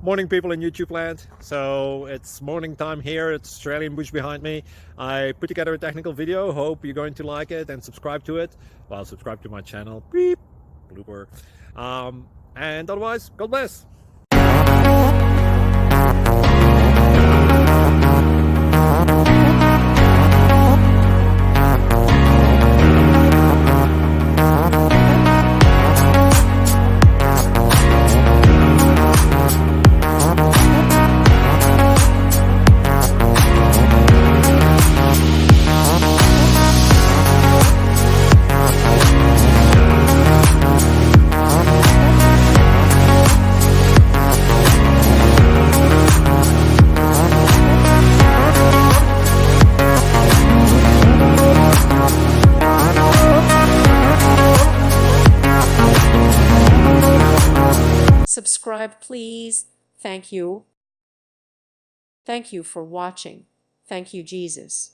Morning, people in YouTube land. So it's morning time here. It's Australian bush behind me. I put together a technical video. Hope you're going to like it and subscribe to it. Well, subscribe to my channel. Beep. Blooper. And otherwise, God bless. Subscribe, please. Thank you. Thank you for watching. Thank you, Jesus.